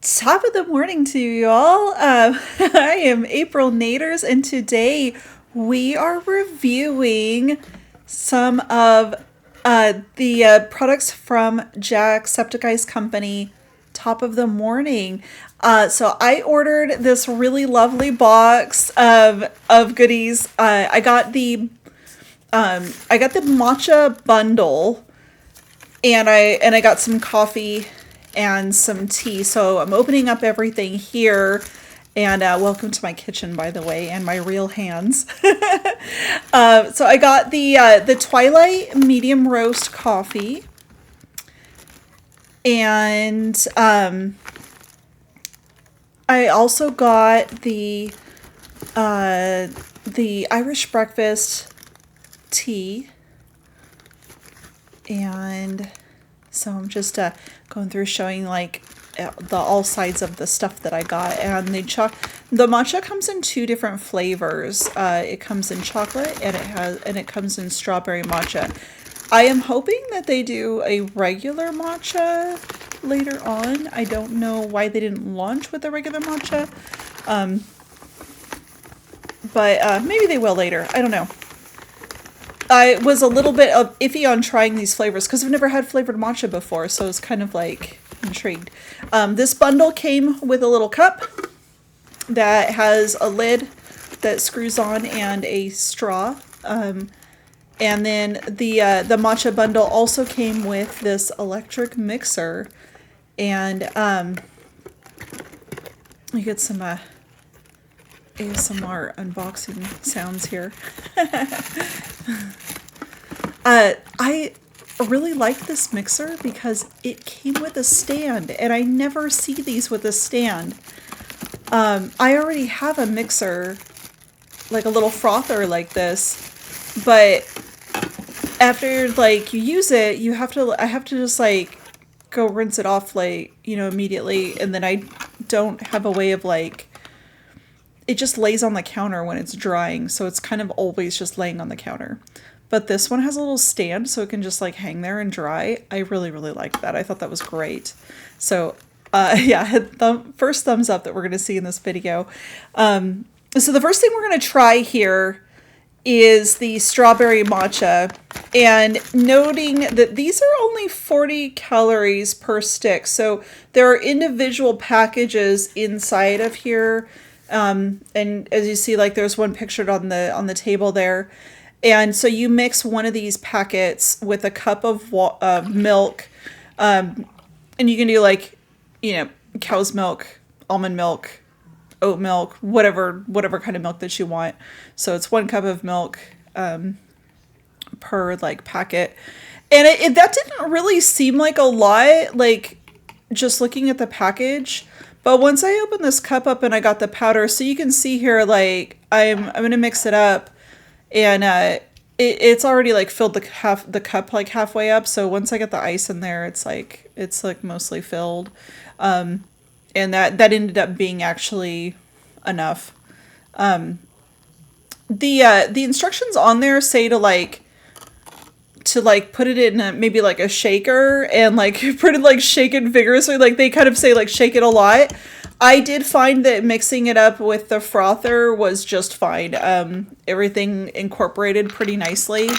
Top of the morning to you all. I am April Naders, and today we are reviewing some of the products from Jacksepticeye's company, Top of the Morning. So I ordered this really lovely box of goodies. I got the matcha bundle, and I got some coffee and some tea. So I'm opening up everything here. And welcome to my kitchen, by the way, and my real hands. So I got the Twilight medium roast coffee, and I also got the Irish breakfast tea, and so I'm just going through showing like the all sides of the stuff that I got. And the matcha comes in two different flavors. It comes in chocolate, and it comes in strawberry matcha. I am hoping that they do a regular matcha later on. I don't know why they didn't launch with a regular matcha, but maybe they will later. I don't know. I was a little bit iffy on trying these flavors because I've never had flavored matcha before, so I was kind of like intrigued. This bundle came with a little cup that has a lid that screws on and a straw. And then the matcha bundle also came with this electric mixer, and you get some ASMR unboxing sounds here. I really like this mixer because it came with a stand, and I never see these with a stand. I already have a mixer, like a little frother like this, but after like you use it, I have to just like go rinse it off, like, immediately, and then I don't have a way of like, it just lays on the counter when it's drying, so it's kind of always just laying on the counter. But this one has a little stand, so it can just like hang there and dry. I really, really liked that. I thought that was great. So yeah, first thumbs up that we're going to see in this video. So the first thing we're going to try here is the strawberry matcha, and noting that these are only 40 calories per stick. So there are individual packages inside of here. And as you see, like there's one pictured on the table there. And so you mix one of these packets with a cup of milk, and you can do like, cow's milk, almond milk, oat milk, whatever kind of milk that you want. So it's 1 cup of milk per like packet, and that didn't really seem like a lot, like just looking at the package. But once I opened this cup up and I got the powder, so you can see here, like I'm gonna mix it up. And it's already like filled the cup like halfway up. So once I get the ice in there, it's like mostly filled, and that ended up being actually enough. The instructions on there say to put it in maybe like a shaker, and like put it like shake it vigorously. Like they kind of say like shake it a lot. I did find that mixing it up with the frother was just fine. Everything incorporated pretty nicely,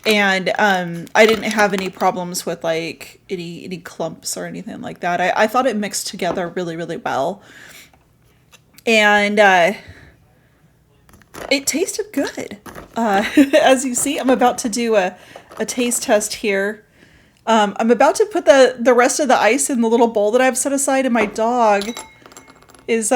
and I didn't have any problems with like any clumps or anything like that. I thought it mixed together really, really well, and it tasted good. As you see, I'm about to do a taste test here. I'm about to put the rest of the ice in the little bowl that I've set aside, and my dog is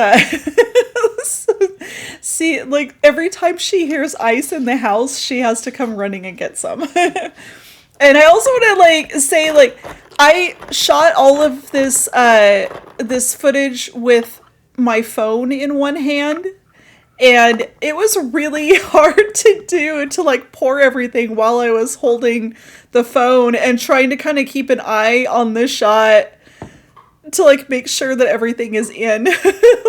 see, like every time she hears ice in the house, she has to come running and get some. And I also want to like say, like, I shot all of this this footage with my phone in one hand, and it was really hard to do, to like pour everything while I was holding the phone and trying to kind of keep an eye on the shot to like make sure that everything is in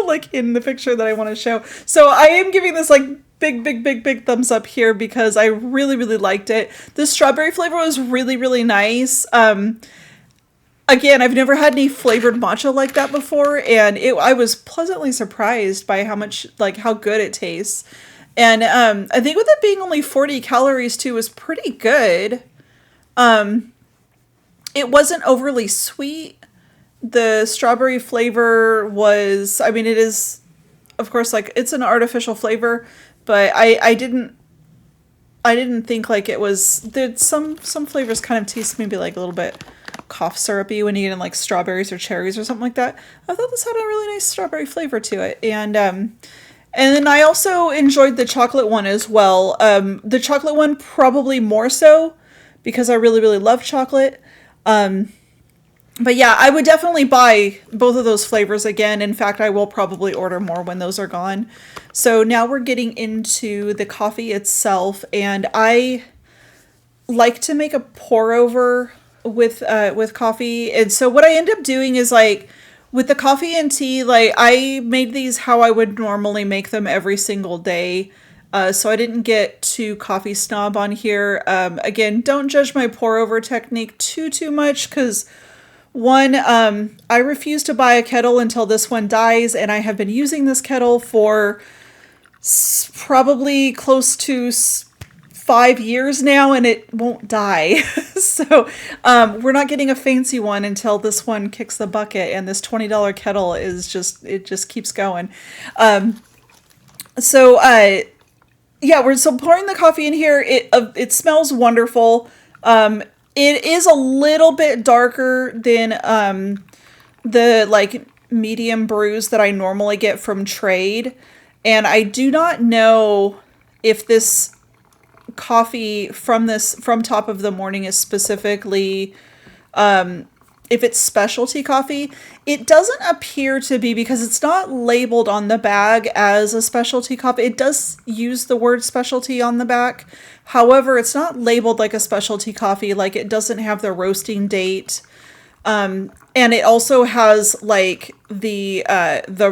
like in the picture that I want to show. So I am giving this like big thumbs up here because I really, really liked it. The strawberry flavor was really, really nice. again, I've never had any flavored matcha like that before, and I was pleasantly surprised by how much, like, how good it tastes. And I think with it being only 40 calories too was pretty good. It wasn't overly sweet. The strawberry flavor was, I mean, it is, of course, like, it's an artificial flavor, but I didn't think like it was, there some flavors kind of taste maybe like a little bit cough syrupy when you get in like strawberries or cherries or something like that. I thought this had a really nice strawberry flavor to it. And then I also enjoyed the chocolate one as well. The chocolate one probably more so because I really, really love chocolate. But yeah, I would definitely buy both of those flavors again. In fact, I will probably order more when those are gone. So now we're getting into the coffee itself, and I like to make a pour over with coffee. And so what I end up doing is, like, with the coffee and tea, like, I made these how I would normally make them every single day. So I didn't get too coffee snob on here. Again, don't judge my pour over technique too much, because one, I refuse to buy a kettle until this one dies, and I have been using this kettle for probably close to 5 years now, and it won't die. So we're not getting a fancy one until this one kicks the bucket, and this $20 kettle is just, it just keeps going. Yeah, we're so pouring the coffee in here. It smells wonderful. It is a little bit darker than the like medium brews that I normally get from trade. And I do not know if this coffee from Top of the Morning is specifically if it's specialty coffee. It doesn't appear to be, because it's not labeled on the bag as a specialty coffee. It does use the word specialty on the back. However, it's not labeled like a specialty coffee. Like, it doesn't have the roasting date. And it also has like the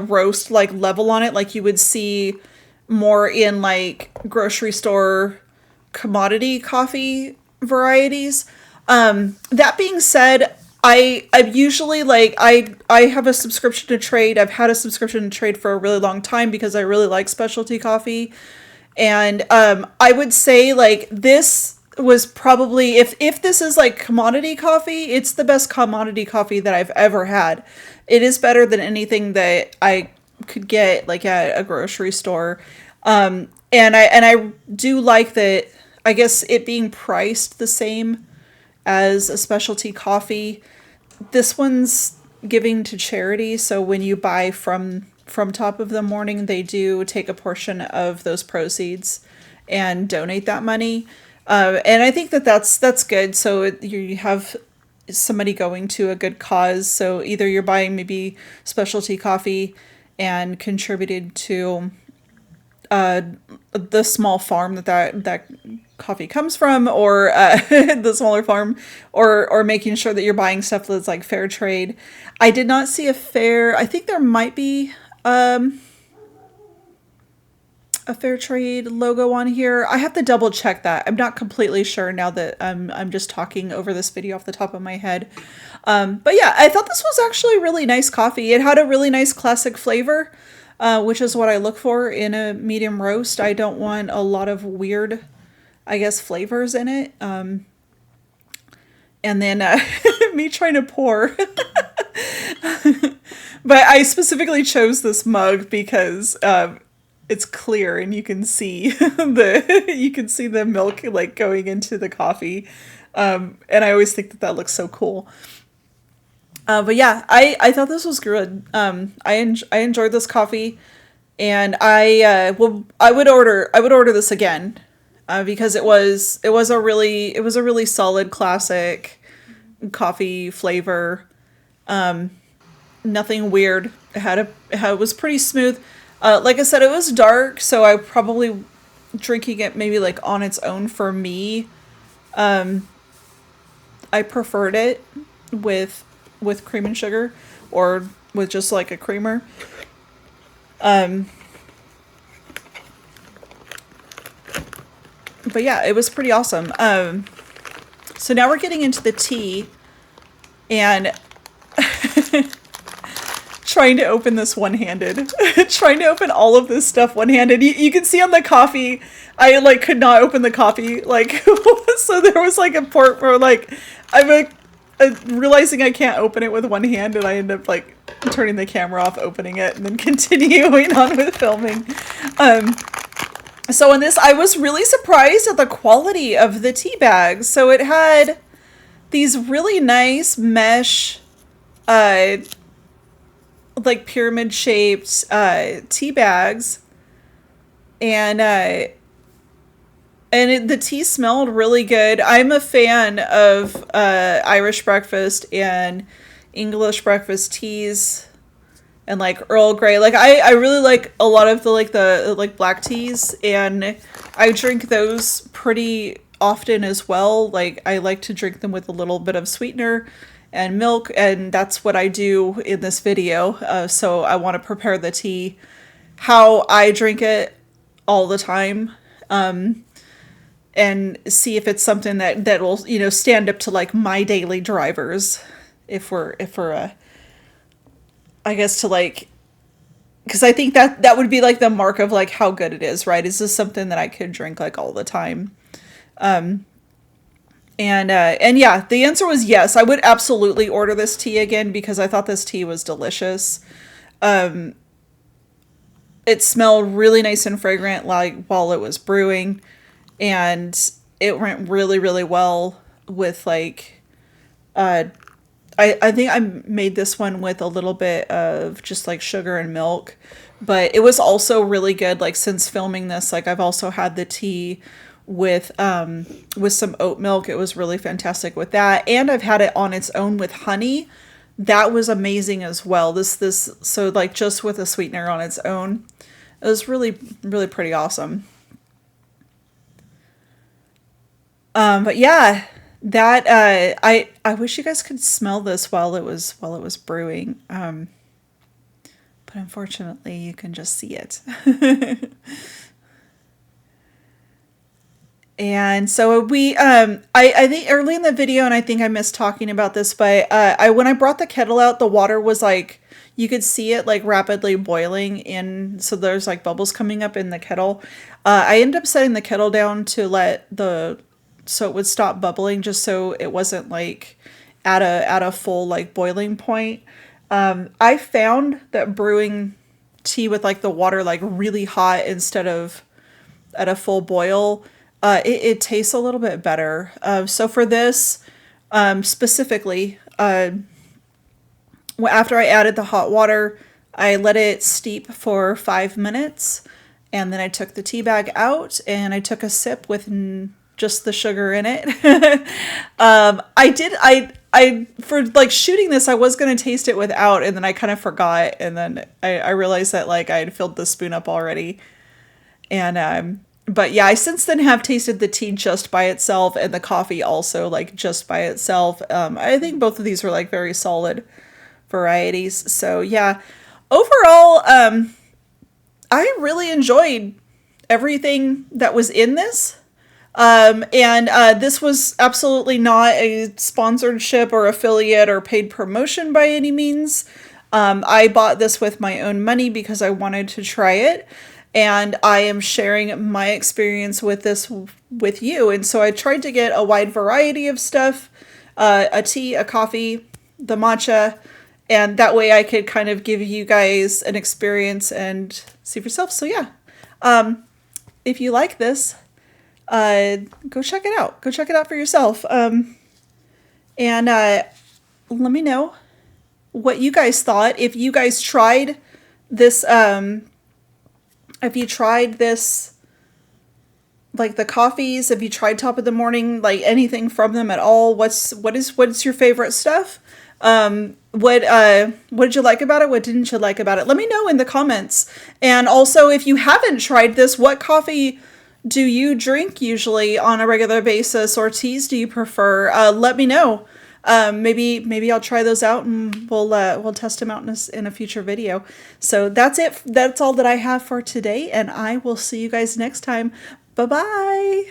roast like level on it, like you would see more in like grocery store commodity coffee varieties. That being said, I've usually, like, I have a subscription to trade. I've had a subscription to trade for a really long time because I really like specialty coffee. And I would say, like, this was probably, if this is like commodity coffee, it's the best commodity coffee that I've ever had. It is better than anything that I could get like at a grocery store. And I do like that, I guess, it being priced the same as a specialty coffee. This one's giving to charity, so when you buy from Top of the Morning, they do take a portion of those proceeds and donate that money. And I think that's good. So you have somebody going to a good cause. So either you're buying maybe specialty coffee and contributed to the small farm that coffee comes from, or the smaller farm, or making sure that you're buying stuff that's like fair trade. I did not see a fair. I think there might be a fair trade logo on here. I have to double check that. I'm not completely sure now that I'm just talking over this video off the top of my head. But yeah, I thought this was actually really nice coffee. It had a really nice classic flavor, which is what I look for in a medium roast. I don't want a lot of weird, I guess, flavors in it. And then me trying to pour. But I specifically chose this mug because it's clear and you can see the milk like going into the coffee. And I always think that looks so cool. But yeah, I thought this was good. I enjoyed this coffee, and I would order this again, because it was a really solid classic coffee flavor. Nothing weird. It was pretty smooth. Like I said, it was dark, so I probably drinking it maybe like on its own for me. I preferred it with cream and sugar, or with just like a creamer. But yeah, it was pretty awesome. So now we're getting into the tea, and trying to open this one-handed. Trying to open all of this stuff one-handed. You can see on the coffee, I like could not open the coffee. Like, so there was like a part where like, I'm like, realizing I can't open it with one hand, and I end up like turning the camera off, opening it, and then continuing on with filming. So in this, I was really surprised at the quality of the tea bags. So it had these really nice mesh, like pyramid shaped tea bags, and the tea smelled really good. I'm a fan of Irish breakfast and English breakfast teas, and like Earl Grey. Like I really like a lot of the black teas, and I drink those pretty often as well. Like I like to drink them with a little bit of sweetener and milk, and that's what I do in this video. So I want to prepare the tea how I drink it all the time. And see if it's something that will, you know, stand up to like my daily drivers. If we're I guess to like, because I think that would be like the mark of like how good it is, right? Is this something that I could drink like all the time? And yeah, the answer was yes. I would absolutely order this tea again because I thought this tea was delicious. It smelled really nice and fragrant like while it was brewing. And it went really, really well with like, I think I made this one with a little bit of just like sugar and milk, but it was also really good. Like since filming this, like I've also had the tea with some oat milk. It was really fantastic with that. And I've had it on its own with honey. That was amazing as well. So like just with a sweetener on its own, it was really, really pretty awesome. But yeah, that, I wish you guys could smell this while it was brewing. But unfortunately you can just see it. And so I think early in the video, and I think I missed talking about this, but, when I brought the kettle out, the water was like, you could see it like rapidly boiling in, so there's like bubbles coming up in the kettle. I ended up setting the kettle down to so it would stop bubbling, just so it wasn't like at a full like boiling point. I found that brewing tea with like the water like really hot instead of at a full boil, it tastes a little bit better. So for this specifically, after I added the hot water, I let it steep for 5 minutes, and then I took the tea bag out and I took a sip with just the sugar in it. I for like shooting this, I was going to taste it without, and then I kind of forgot. And then I realized that like I had filled the spoon up already. And, but yeah, I since then have tasted the tea just by itself, and the coffee also like just by itself. I think both of these were like very solid varieties. So yeah, overall, I really enjoyed everything that was in this. This was absolutely not a sponsorship or affiliate or paid promotion by any means. I bought this with my own money because I wanted to try it, and I am sharing my experience with this with you. And so I tried to get a wide variety of stuff, a tea, a coffee, the matcha, and that way I could kind of give you guys an experience and see for yourself. So yeah, if you like this, go check it out. Go check it out for yourself. Let me know what you guys thought. If you guys tried this, like the coffees, if you tried Top of the Morning, like anything from them at all, what's your favorite stuff? What did you like about it? What didn't you like about it? Let me know in the comments. And also, if you haven't tried this, what coffee do you drink usually on a regular basis, or teas do you prefer? Let me know. Maybe I'll try those out, and we'll test them out in a future video. So that's it. That's all that I have for today, and I will see you guys next time. Bye-bye.